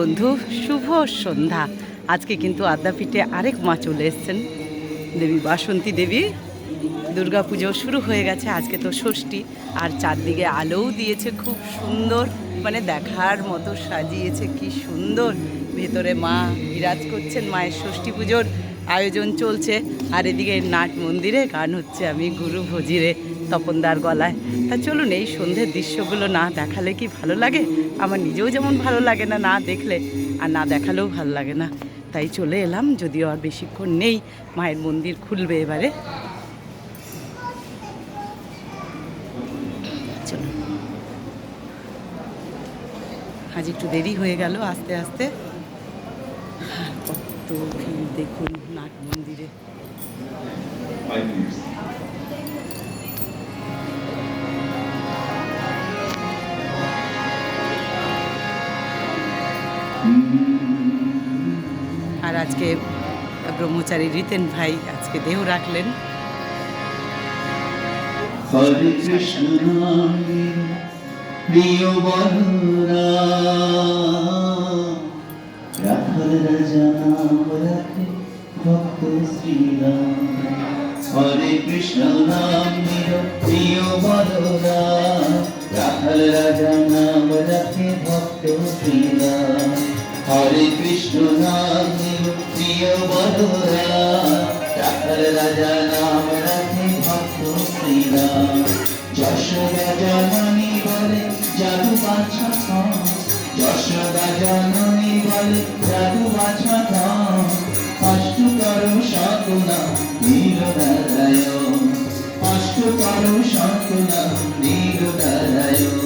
বন্ধু শুভ সন্ধ্যা। আজকে কিন্তু আদ্যাপীঠে আরেক মা চলে এসছেন, দেবী বাসন্তী দেবী। দুর্গাপুজো শুরু হয়ে গেছে, আজকে তো ষষ্ঠী। আর চারদিকে আলোও দিয়েছে খুব সুন্দর, মানে দেখার মতো সাজিয়েছে, কি সুন্দর। ভেতরে মা বিরাজ করছেন, মায়ের ষষ্ঠী পুজোর আয়োজন চলছে। আর এদিকে নাট মন্দিরে গান হচ্ছে আমি গুরু ভজিরে তপনদার গলায়। তা চলুন, এই সন্ধ্যের দৃশ্যগুলো না দেখালে কি ভালো লাগে? আমার নিজেও যেমন ভালো লাগে না না দেখলে, আর না দেখালেও ভালো লাগে না। তাই চলে এলাম, যদিও আর বেশিক্ষণ নেই, মায়ের মন্দির খুলবে এবারে। চলুন, আজ একটু দেরি হয়ে গেল আস্তে আস্তে। কত ভিড় দেখুন নাট মন্দিরে। আর আজকে ব্রহ্মচারী রিতেন ভাই আজকে দেহ রাখলেন। হরে কৃষ্ণ প্রিয় বন্ধুরা, রাখাল রাজা নাম রাখে ভক্ত শ্রীরাম। হরে কৃষ্ণ নাম নিল প্রিয় বন্ধুরা, রাখাল রাজা নাম রাখে ভক্ত শ্রীরাম। হরে কৃষ্ণ নাম নিল প্রিয় বন্ধুরা, রাখাল রাজা নাম রাখে ভক্ত শ্রীরাম। যশোদা জননী বলে জাদু বাছা খান, যশোদা জননী বলে জাদু বাছা খান। অষ্টকর শতনাম নীলনারায়ণ, অষ্টকর শতনাম নীলনারায়ণ।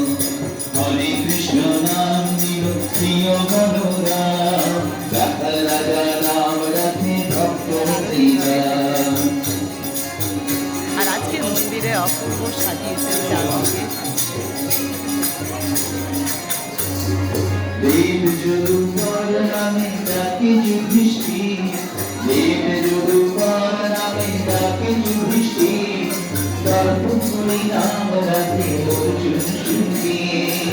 হরে কৃষ্ণ নাম নিল প্রিয় বলরাম, রাখাল রাজা নাম রাখে ভক্ত শ্রীরাম। আর আজকে মন্দিরে অপূর্ব সাজিয়েছেন চারদিকে। দেব যদুবর নামে ডাকে যুধিষ্ঠির, দেব যদুবর নামে ডাকে যুধিষ্ঠির। দর্পপুরী নাম রাখে অর্জুন সুধীর।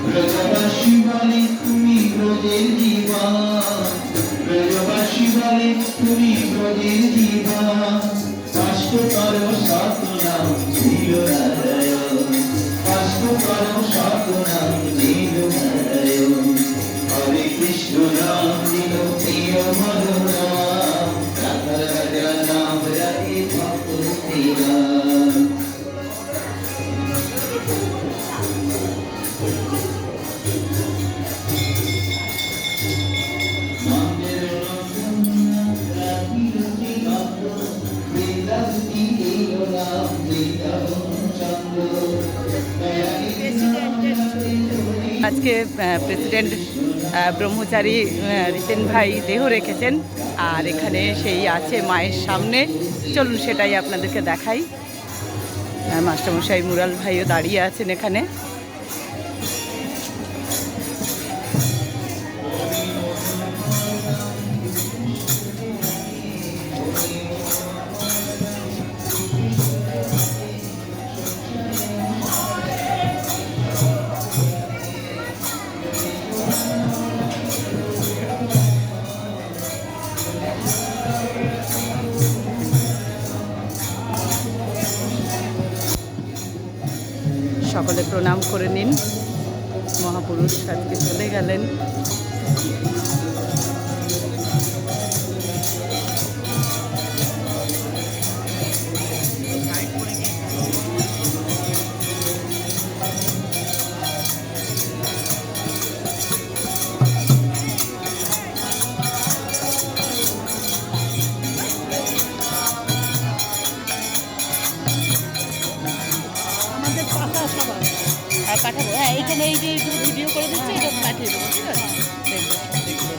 ব্রজবাসী বলে তুমি ব্রজের জীবন, ব্রজবাসী বলে তুমি ব্রজের জীবন। অষ্টকর শতনাম নীলনারায়ণ, অষ্টকর শতনাম নীলনারায়ণ। হরে কৃষ্ণ নাম নিল প্রিয় বলরাম, রাখাল রাজা নাম রাখে ভক্ত শ্রীরাম। আজকে প্রেসিডেন্ট ব্রহ্মচারী রিতেন ভাই দেহ রেখেছেন, আর এখানে সেই আছে মায়ের সামনে। চলুন সেটাই আপনাদেরকে দেখাই। মাস্টারমশাই মুরাল ভাইও দাঁড়িয়ে আছেন এখানে। সকলে প্রণাম করে নিন। মহাপুরুষ আজকে চলে গেলেন। পাঠাবো, হ্যাঁ এখানে এই যে ভিডিও করে দিচ্ছি, এটা পাঠিয়ে দেবো, ঠিক আছে? দেখবো দেখবো।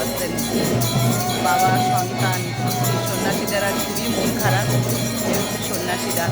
আসতেন। বাবা, সন্তান, সন্ন্যাসীদের আর খুবই মন খারাপ, এই হচ্ছে সন্ন্যাসীরা।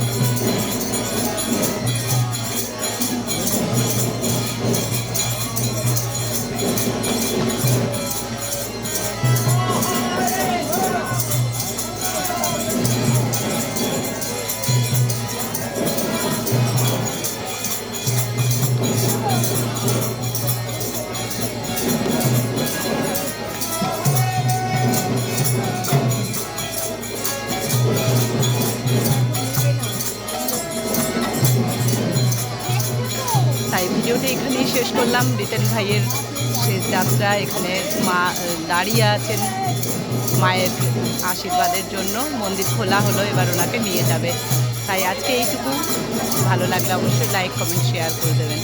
তাই ভিডিওটা এখানেই শেষ করলাম। রিতেন ভাইয়ের শেষ যাত্রা, এখানে মা দাঁড়িয়ে আছেন মায়ের আশীর্বাদের জন্য। মন্দির খোলা হলো, এবার ওনাকে নিয়ে যাবে। তাই আজকে এইটুকু। ভালো লাগলে অবশ্যই লাইক, কমেন্ট, শেয়ার করে দেবেন।